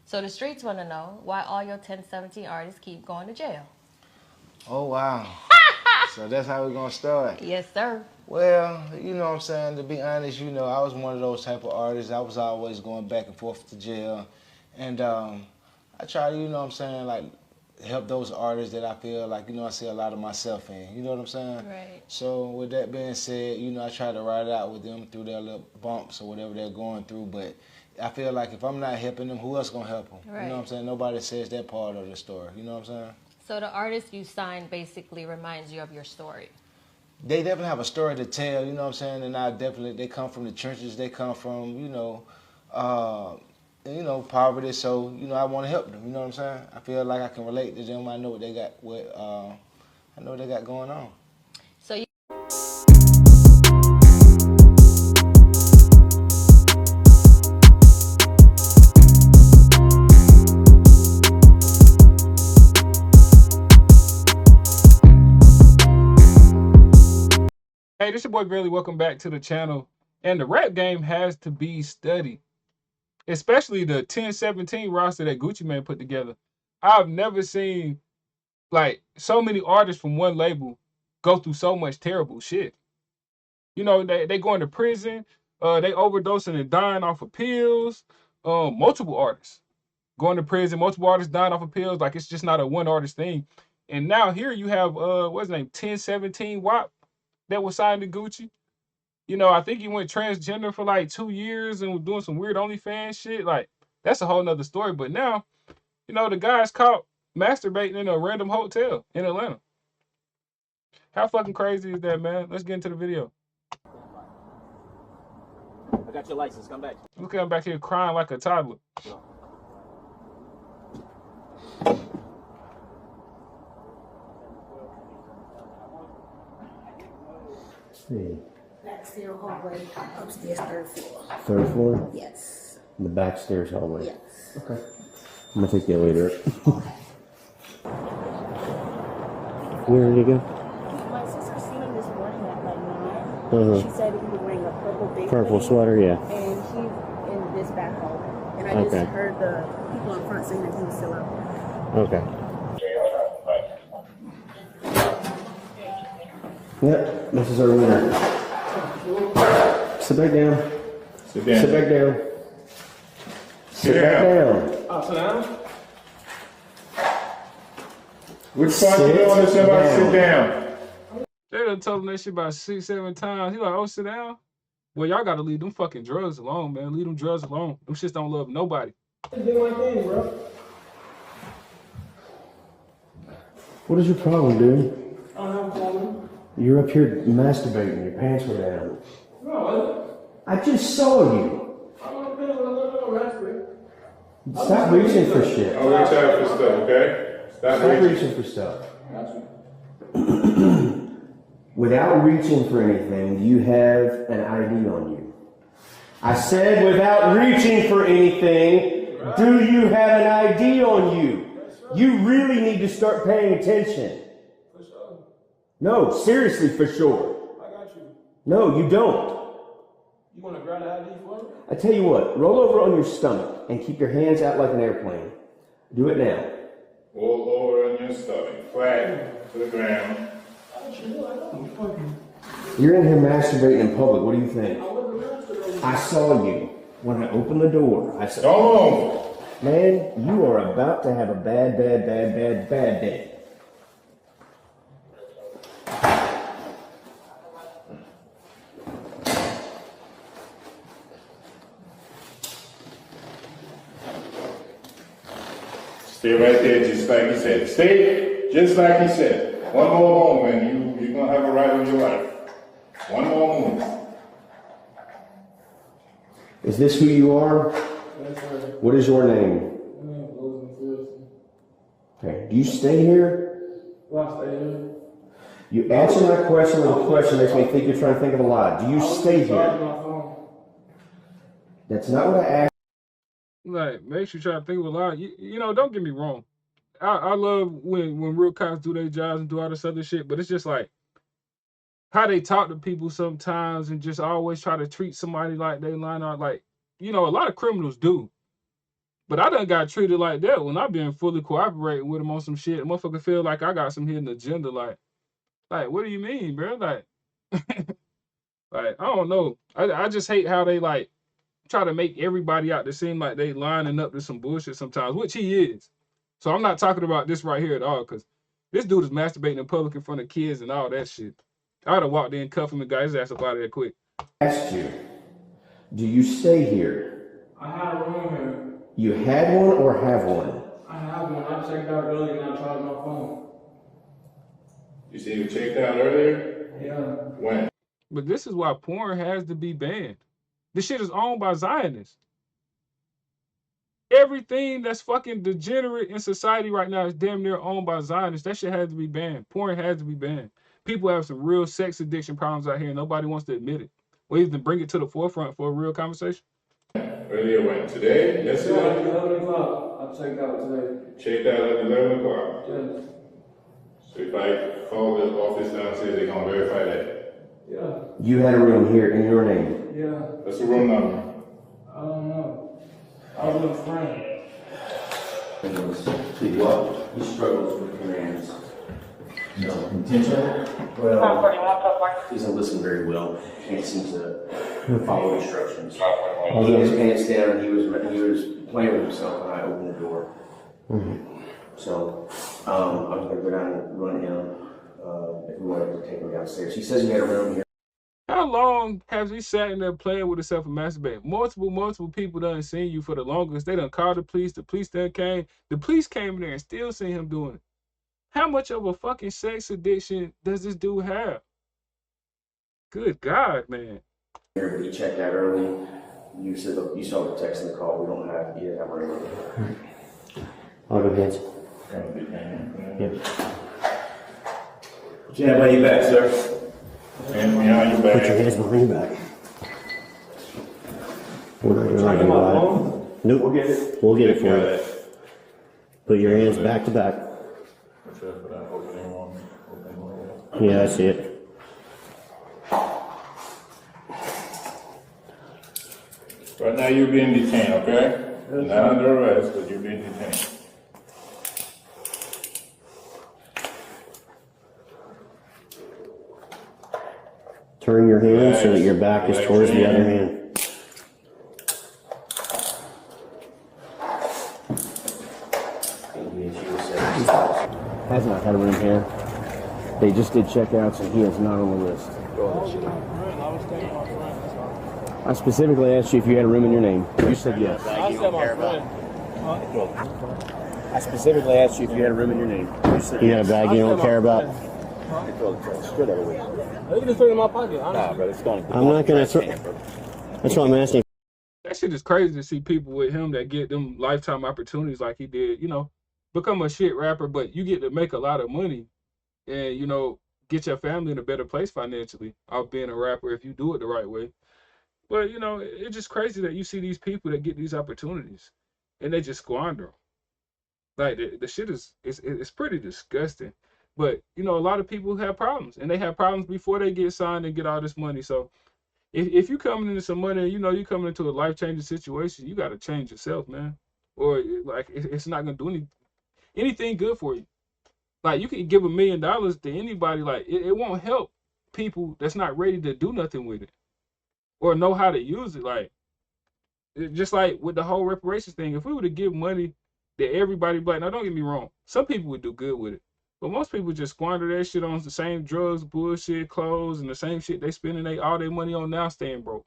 So the streets want to know why all your 1017 artists keep going to jail. Oh, wow. So that's how we're going to start. Yes, sir. Well, you know what I'm saying, to be honest, you know, I was one of those type of artists. I was always going back and forth to jail. And I try to, you know what I'm saying, like, help those artists that I feel like, you know, I see a lot of myself in. You know what I'm saying? Right. So with that being said, you know, I try to ride it out with them through their little bumps or whatever they're going through. But I feel like if I'm not helping them, who else going to help them? Right. You know what I'm saying? Nobody says that part of the story. You know what I'm saying? So the artist you signed basically reminds you of your story. They definitely have a story to tell, you know what I'm saying? And they come from the trenches, they come from, poverty. So, you know, I want to help them, you know what I'm saying? I feel like I can relate to them. I know what they got, I know what they got going on. So you Hey, this your boy Diggaveli. Welcome back to the channel. And the rap game has to be studied, especially the 1017 roster that Gucci Mane put together. I've never seen like so many artists from one label go through so much terrible shit. You know, they going to prison, they overdosing and dying off of pills. Multiple artists going to prison, multiple artists dying off of pills. Like it's just not a one artist thing. And now here you have what's his name, 1017 WAP that was signed to Gucci. You know, I think he went transgender for like 2 years and was doing some weird OnlyFans shit. Like, that's a whole nother story. But now, you know, the guy's caught masturbating in a random hotel in Atlanta. How fucking crazy is that, man? Let's get into the video. I got your license. Come back. Look at him back here crying like a toddler. See. Backstairs hallway, upstairs, third floor. Third floor? Yes. The back stairs hallway? Yes. Okay. I'm gonna take you later. Where did you go? My sister seen him this morning at like 9. She said he was wearing a purple big Purple thing, sweater, yeah. and he's in this back hallway. And I just heard the people in front saying that he was still out there. Okay. Yep, this is our winner. Sit back down. Sit down. Sit back down. Sit back down. Oh, sit down. Which part you doing this about sit down? They done told him that shit about 6, 7 times. He like, oh, sit down. Well, y'all gotta leave them fucking drugs alone, man. Leave them drugs alone. Them shits don't love nobody. Do my thing, bro. What is your problem, dude? I don't have a problem. You're up here masturbating. Your pants were down. No, I just saw you. I'm not feeling a little raspberry. Stop reaching for shit. I'll reach out for stuff, okay? Stop Stop reaching. reaching for stuff. Got you. Without reaching for anything, do you have an ID on you? I said without reaching for anything, do you have an ID on you? You really need to start paying attention. For sure. No, seriously, for sure. I got you. No, you don't. You want to grab the ID for me? I tell you what, roll over on your stomach and keep your hands out like an airplane. Do it now. Roll over on your stomach, flat to the ground. You're in here masturbating in public. What do you think? I saw you when I opened the door. I said, Don't move. man, you are about to have a bad day. Stay right there, just like he said. Stay just like he said. One more moment, you're gonna have a right with your life. One more moment. Is this who you are? What is your name? Okay. Do you stay here? You answer my question with a question makes me think you're trying to think of a lie. Do you stay here? That's not what I asked. Like, makes you try to think of a lot. You know, don't get me wrong. I love when real cops do their jobs and do all this other shit, but it's just like how they talk to people sometimes and just always try to treat somebody like they line up. Like, you know, a lot of criminals do. But I done got treated like that when I been fully cooperating with him on some shit. Motherfucker feel like I got some hidden agenda. Like what do you mean, bro? Like, I don't know. I just hate how they like try to make everybody out to seem like they lining up to some bullshit sometimes, which he is. So I'm not talking about this right here at all, because this dude is masturbating in public in front of kids and all that shit. I'd have walked in, cuffed him, and got his ass up out of there quick. Asked you, do you stay here? I have a room here. You had one or have one? I have one. I checked out earlier and I charged my phone. You see you checked out earlier? Yeah. When? But this is why porn has to be banned. This shit is owned by Zionists. Everything that's fucking degenerate in society right now is damn near owned by Zionists. That shit has to be banned. Porn has to be banned. People have some real sex addiction problems out here and nobody wants to admit it. Or even bring it to the forefront for a real conversation. Earlier when? Today? Yesterday? 11 o'clock. I checked out today. Checked out at 11 o'clock. Yes. So if I call the office downstairs, they're gonna verify that. Yeah. You had a room here in your name. Yeah. What's the room number? I don't know. I was with a friend. Well, he struggles with commands. No, intentional? Well, he doesn't listen very well. Can't seem to follow instructions. He had his pants down and he was playing with himself when I opened the door. So I was going to go down and run him if we wanted to take him downstairs. He says he had a room here. How long has he sat in there playing with himself and masturbating? Multiple people done seen you for the longest. They done called the police done came. The police came in there and still seen him doing it. How much of a fucking sex addiction does this dude have? Good God, man. He checked out early. You said you saw the text and the call. We don't have, he doesn't have a room. I'll go hands. Yep. Put your hand behind your back, sir. And behind your back. Put your hands behind your back. We're not gonna lie. Nope. We'll get it. We'll get it for you. Put your hands back to back. Yeah, I see it. Right now you're being detained, okay? You're not under arrest, but you're being detained. Turn your hand so that your back is towards the other hand. Has not had a room here. They just did checkouts and he is not on the list. I specifically asked you if you had a room in your name. You said yes. I said my friend. I specifically asked you if you had a room in your name. You said you had a bag you don't care about? You can just throw it in my pocket. Nah, bro, it's going I'm not going to throw. That's what I'm asking. That shit is crazy to see people with him that get them lifetime opportunities like he did, you know, become a shit rapper, but you get to make a lot of money and, you know, get your family in a better place financially off being a rapper if you do it the right way. But, you know, it's just crazy that you see these people that get these opportunities and they just squander them. Like, the shit is, it's pretty disgusting. But, you know, a lot of people have problems and they have problems before they get signed and get all this money. So if you coming into some money and, you know, you coming into a life-changing situation, you got to change yourself, man. Or, like, it's not going to do anything good for you. Like, you can give $1 million to anybody. Like, it won't help people that's not ready to do nothing with it or know how to use it. Like, just like with the whole reparations thing, if we were to give money to everybody black, now don't get me wrong, some people would do good with it. But most people just squander their shit on the same drugs, bullshit, clothes, and the same shit they spending all their money on now staying broke.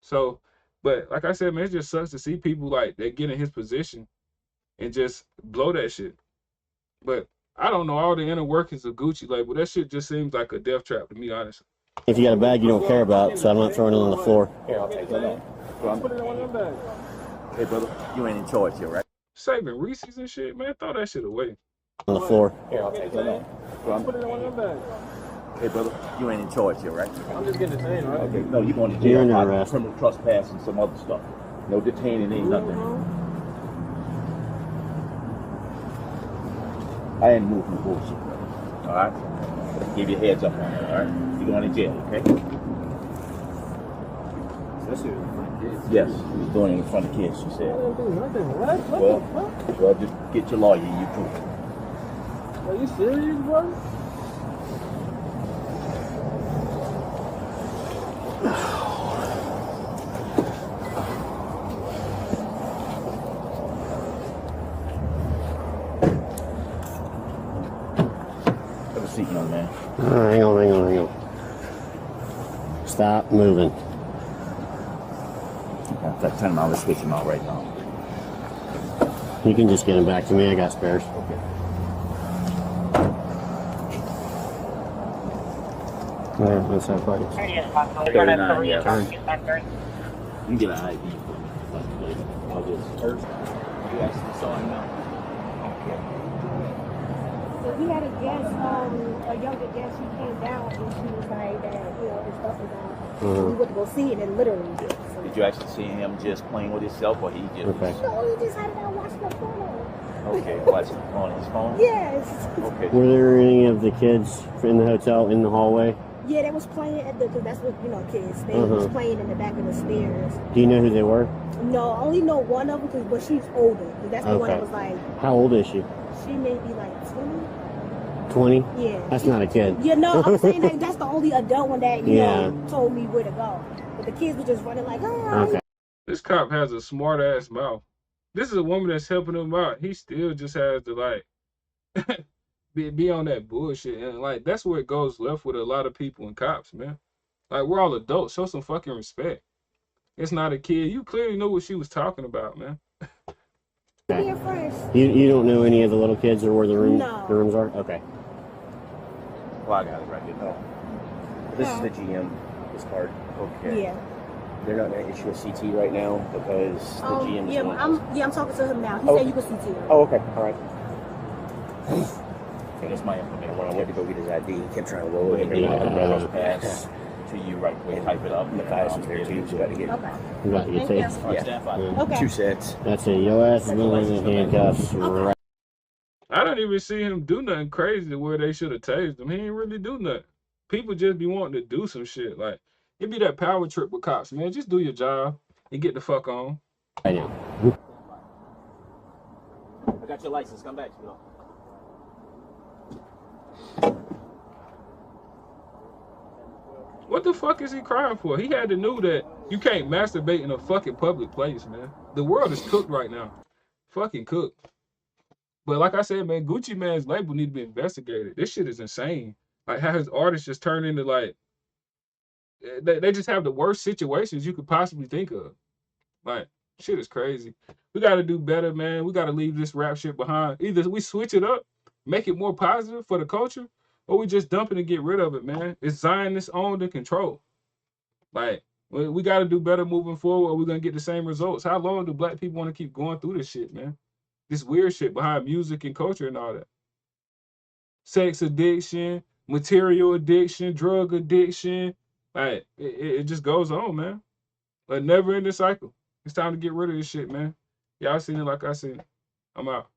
So, but like I said, man, it just sucks to see people like that get in his position and just blow that shit. But I don't know all the inner workings of Gucci label. That shit just seems like a death trap to me, honestly. If you got a bag you don't care about, so I'm not throwing it on the floor. Here, I'll take it. Hey, brother, you ain't in charge here, right? Saving Reese's and shit, man, throw that shit away. On the floor. Here, I'll take it. Hey, brother, you ain't in charge here, right? I'm just getting detained, right? Okay, no, you're going to You're jail. under arrest. Criminal trespass and some other stuff. No detaining, ain't nothing. I ain't moving the bullshit, brother. All right? Give you a heads up on that, all right? You're going to jail, okay? That's it. Yes, he was doing it in front of kids, she said. I didn't do nothing. What? What Well, the fuck? well, just get your lawyer, you prove it. Are you serious, bro? Have a seat, young man. Hang on. Stop moving. In fact, turn him out. Let's switch him out right now. You can just get him back to me. I got spares. Okay. Yeah, that's how funny. 39, yeah. You get an ID for me. I'll just first. You actually saw him now. Okay. So we had a guest, a younger guest, she came down and she was like that, his stuff was on. We went to go see it and literally. So. Did you actually see him just playing with himself, or he just? Okay. No, he just had it out watching the porno. Okay, watching on his phone. Yes. Okay. Were there any of the kids in the hotel in the hallway? Yeah, they was playing at because that's what kids. They was playing in the back of the stairs. Do you know who they were? No, I only know one of them, but she's older. That's the one that was like. How old is she? She may be like 20. 20? Yeah. That's not a kid. Yeah, no, I'm saying like that's the only adult one that you know told me where to go. But the kids were just running like, oh. Okay. This cop has a smart ass mouth. This is a woman that's helping him out. He still just has to like be on that bullshit, and like that's where it goes left with a lot of people and cops, man. Like we're all adults. Show some fucking respect. It's not a kid. You clearly know what she was talking about, man. Here first. You don't know any of the little kids or where the rooms are? Okay. Well, I got it right here. No. This is the GM, this card. Okay. Yeah. They're not going to issue a CT right now because the GM is I'm talking to him now. He said you could see to him. Oh, okay. All right. Okay, that's my information. When I went to go get his ID, he kept trying to roll it. Pass to you right quick. Type it up. The fast was there too, so you got to get Okay. You got to get Thank taste. you. Stand by. Okay. 2 sets. That's it. Your ass is going in handcuffs. Right. I don't even see him do nothing crazy to where they should have tased him. He ain't really do nothing. People just be wanting to do some shit. Like, it be that power trip with cops, man. Just do your job and get the fuck on. I know. I got your license. Come back, you What the fuck is he crying for? He had to know that you can't masturbate in a fucking public place, man. The world is cooked right now. Fucking cooked. But like I said, man, Gucci Mane's label need to be investigated. This shit is insane. Like how his artists just turn into like, they just have the worst situations you could possibly think of. Like, shit is crazy. We got to do better, man. We got to leave this rap shit behind. Either we switch it up, make it more positive for the culture, or we just dump it and get rid of it, man. It's Zionist owned and controlled. Like, we got to do better moving forward, or we're going to get the same results. How long do black people want to keep going through this shit, man? This weird shit behind music and culture and all that. Sex addiction, material addiction, drug addiction. Like, it just goes on, man. A never-ending cycle. It's time to get rid of this shit, man. Y'all seen it like I seen it. I'm out.